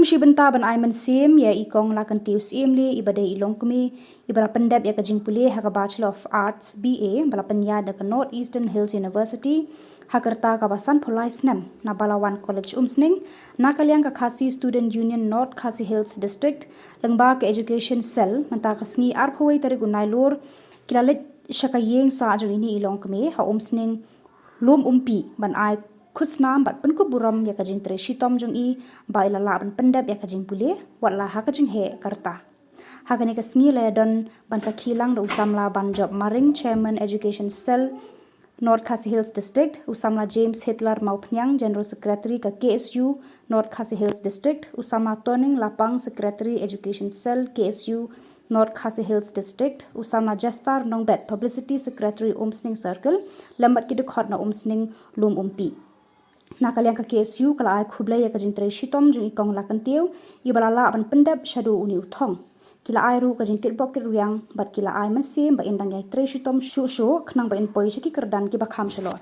shibenta ban aiman sim ya ikong lakan tiu sim li ibadai ilong kumi ibara pendap ya kajing puli haka Bachelor of Arts BA bala penya da ka North Eastern Hills University hakarta kawasan Polai Snem na Balawan College Umsning na kalyang ka Khasi Student Union North Khasi Hills District lengba ke Education Cell menta kasngi arphoi tari gunai lur kilalit syakayeng sa ajong ini ilong kumi ha umsning lum umpi ban ai khusnam bat penku buram ya kajing tre shitom jong i ba ilala ban pendap ya kajing pule watla ha kajing he karta hagani kasngi le don ban sakhilang do usamla ban job maring chairman education cell North Khasi Hills District usamla James Hitler Maupnyang General Secretary ka KSU North Khasi Hills District usama Toning Lapang Secretary Education Cell KSU North Khasi Hills District usama Jastar Nongbet Publicity Secretary Umsning Circle lambat kiduk hot na umsning lum umpi na kalyang ka KSU kala ay khublay ya kajing tre shitom jung ikong lakan tiu ibalala ban pendap shadu uni uthong kila ay ru kajing kitbok kiruyang bat kila ay masim ba indang ya tre shitom shu khnang ba in poi shaki kerdan ki bakham shalor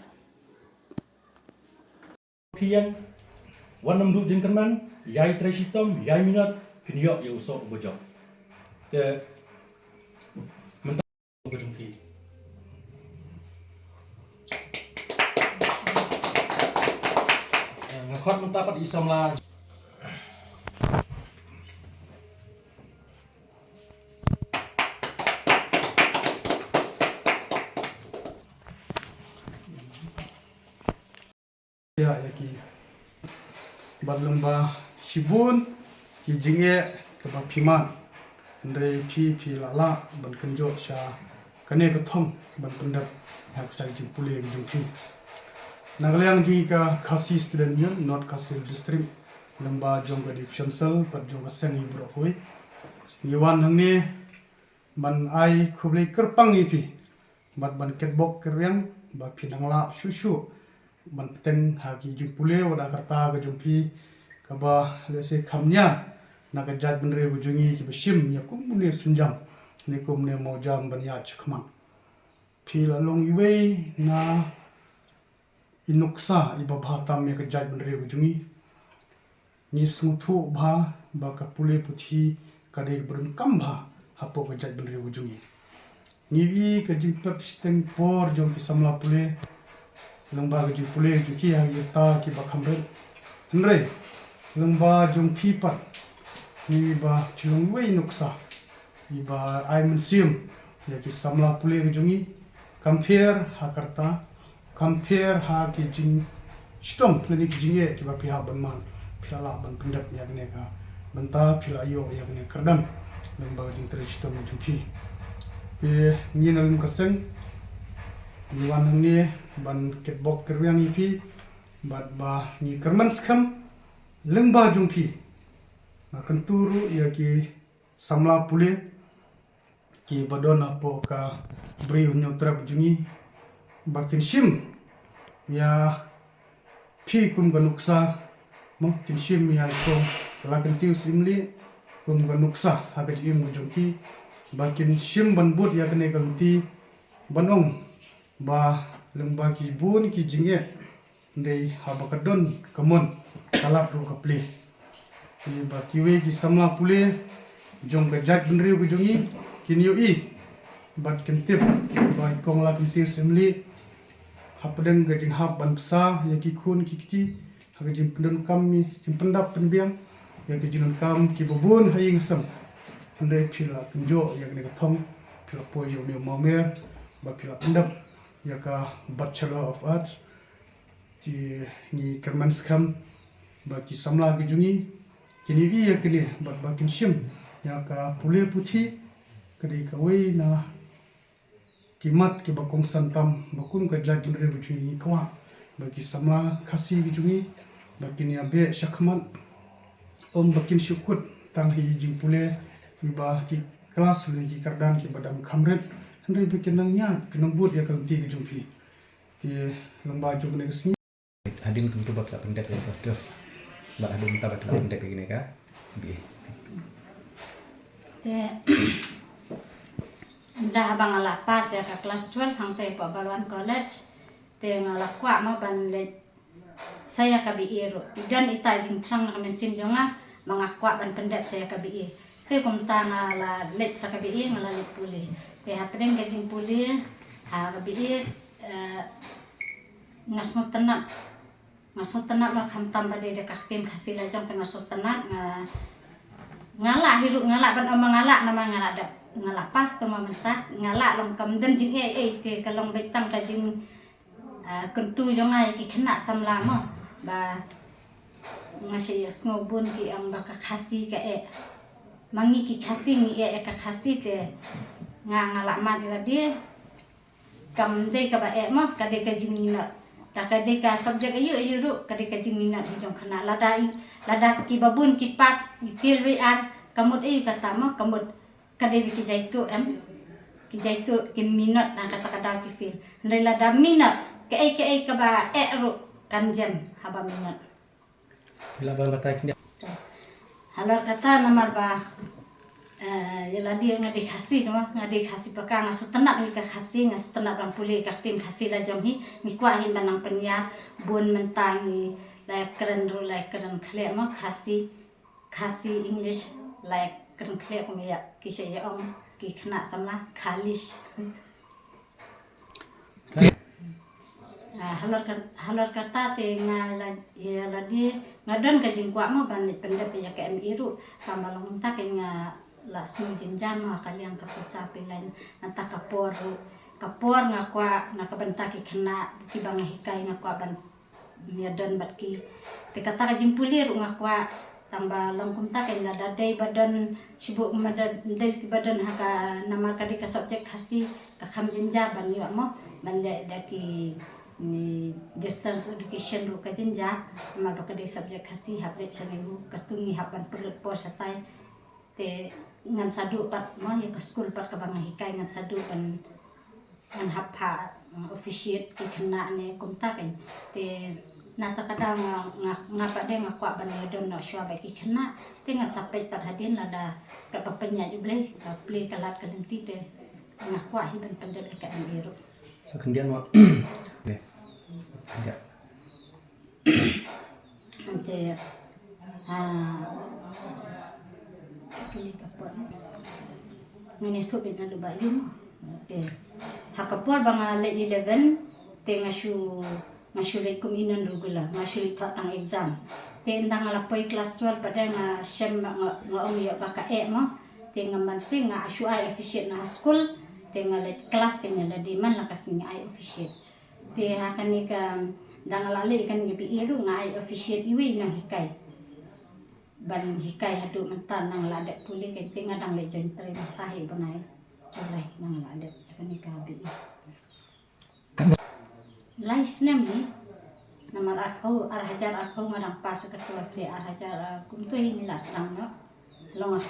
pian wanam du jengkerman yai tre shitom yai minat kinyo ya usok bojok ke mentok bojong ki ngakot mentapat isamla ya ki balumba shibun ki jinge ke ba phiman andre phi lala ban kanjo sha kane ka thom ban pandap hak sai jing pule jing phi Nagalyang di ka Khasi Student Union North Khasi District lamba jong ka division cell pat jong ka sengi bro hoi yiwan hangni ban ai khublei kerpang ipi bat ban ketbok keryang ba phinangla shushu ban ten hagi jing pule wada karta ga jong phi ka ba lese khamnya na ka jat benre bujungi ki bashim ya kum ne sinjam ne kum ne mojam ban ya chkhma phi la long iwei na inuksa iba bhata me ka jat benre bujungi ni sungthu bha ba ka pule puthi ka de brun kam bha hapo ka jat benre bujungi ni wi ka jing pep steng por jong ki samla pule lengba ka jing pule ju ki ha ta ki ba khamre hre lengba jong phi pat ni ba chulung wei nuksa iba ai mensium ya ki samla pule ka jungi compare hakarta compare ha ki jing stom plani ki jinge ki ba pihak banman phila ban pendap ya ne ka banta phila yo ya ne kardam lengba jing tre stom jung phi e ni na lum kaseng ni wan ni ban ketbok keryang ipi bat ba ni kerman skam lengba jung phi akan turu ia ki samla pule ki badona po ka bri unyo trap jungi bakin shim ya phi kum ganuksa mo kin shim ya ko lakan tiu simli kum ganuksa haga jim jungki bakin shim ban bot ya kene ganti banong ba lengba ki bun ki jinge ndei habakadon kamon kalap ru kaple ni ba kiwe ki samla pule jong ka jat benri ku jongi kin yo i bat kentip ba kong la kentir semli hapadeng ga jing hab ban psa ya ki khun ki kiti ha ga jing pendon kam mi jing pendap penbiang ya ki jing kam ki bobon haying sam hande phila kunjo ya ne ka thong phila po yo mi momer ba phila pendap ya ka Bachelor of Arts ti ni kerman skam ba ki samla ki jongi kini iya kini bat bakin shim ya ka pule puthi kadi ka wei na kimat ki bakong santam bakum ka jajin re bujui kwa bagi sama khasi bijungi bakin ya be shakman bakin syukut tang hi jing pule iba ki kelas le ki kardan ki badam khamret andre bikin nang nya kenang but ya kalti ki jumpi ti lamba jung ne kesni hadim tentu bak pendek ya pastor ba hadim ta bak pendek begini ka bi te dah bang ala pas ya ka kelas 12 hang te pa Balawan College te ngala kwa ma ban le saya ka bi iro dan ita jing trang na mesin jonga mangakwa ban pendep saya KBI ke kumta ngala let sa KBI ngala let puli ke hapring ke jing puli KBI ngasut tenat lah kam tambah de kakin kasih lajang ngasut tenat ngala hirup ngala ban omang ngala nama ngala dak ngala pas tu mentah ngala long kam dan jing ke kalong betang ka jing kentu jongai ki kena samlama ba ngasih ngobun ki ang baka kasih ka mangi ki kasih ni ka kasih te ngala mat la dia kam de ka ba mah ka de ka jing minat tak kade ka subjek ayu ru kade ka jing minat hijong kena lada ki babun ki pas feel we ar kamut ayu kata mah kamut kade bi ki jaitu ki jaitu ki minat dan kata-kata ki feel ndai lada minat ke ka ba ru kan jam haba minat Bila bang kata kini halor kata namar ba yala dia ngadi kasih ngadi kasih pakang asu tenak ni ka kasih ngas tenak bang puli ka tin kasih la jam hi ni kwa hi banang penyar bun mentangi like keren khle ma kasih English like keren khle ko ya kisah ya om ki kena samla khalish halor kata te ngala yala dia ngadon ka jingkwa ma ban pendep ya ka iru kamalong ta ke la sung jinjan ma kaliang kapisa pilain nanta kapor ngakwa nakabantaki kena ki bang hikai ngakwa ban niadon batki te kata ka jimpulir ngakwa tambah longkum ta kai la dadai badan sibuk madadai badan haka nama kadi ka subjek khasi ka kham jinja ban yo mo ban le daki ni distance education ru ka jinja ma do kadi subjek khasi hable chanibu katungi haban perut por satai te ngan sadu pat mo ya ke school pat ka bang hikai ngan sadu ban ngan hapa officiate ki kena ne kumta kan te nata kada ngapa de ngakwa ban ya don no shwa ba ki kena te ngan sampai pat hadin lada ka papenya juble ka play kalat ka lenti te ngakwa hi ban pandep ka biru so kendian mo ne ya ante kili kapor ngani tu bin alu bayum te hakapor bang le 11 te ngashu le kuminan rugula ngashu le tang exam te ndang ala poi class 12 pada nga shem nga om yo baka mo te ngaman sing nga ashu ai officiate na school te ngale class ke ngala di man lakas ni ai officiate te hakani ka ndang ala le kan ngi iru nga ai officiate iwi nang hikai ban hikai hadu mentan nang ladek puli ke tinga dang le join train tahi banai tulai nang ladek kani ka bi lais nami namar arko hajar ngadang pas ke tuarte hajar kuntu ini las nang no long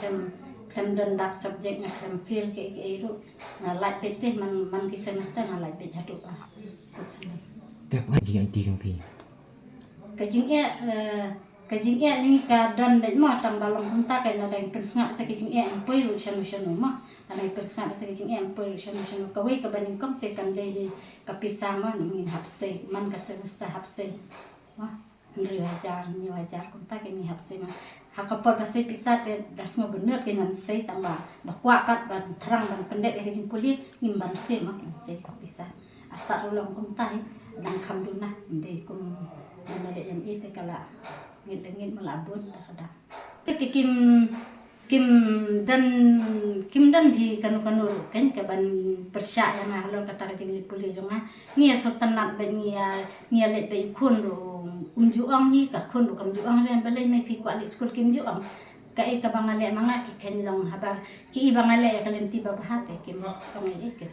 klem don dak subjek na klem feel ke iru na like pete man ki semester na like pete hadu pa tak ngaji yang ti pi kajing ni ka don de mo tang balong hunta ka na dang pensnga ta kajing poi ru shanu ma tanai pensnga ta kajing poi ru shanu ka wei ka baning kom te kan de ka pisama ni hapse man ka semester hapse wa ndri wajar kunta ke ni hapse ma hakapor pasti pisah te dasmo bener ke nan sei tamba bakwa pat ban terang ban pendek ke kajing puli ngimban se ma sei ka pisah ata ulong kunta dang kamduna de kum nale yang ite kala ngit melabun dah. Jadi kim dan di kanu kan ke ban persya yang halor kata kajing puli jonga ni sultan lat ba ni let ba kun ro umjuang ni ka kun ro kamjuang ren balai mai pi kwa school kim juang ka e ka bangale manga ki ken long haba ki bangale ya kalen tiba bahate kim ngai ke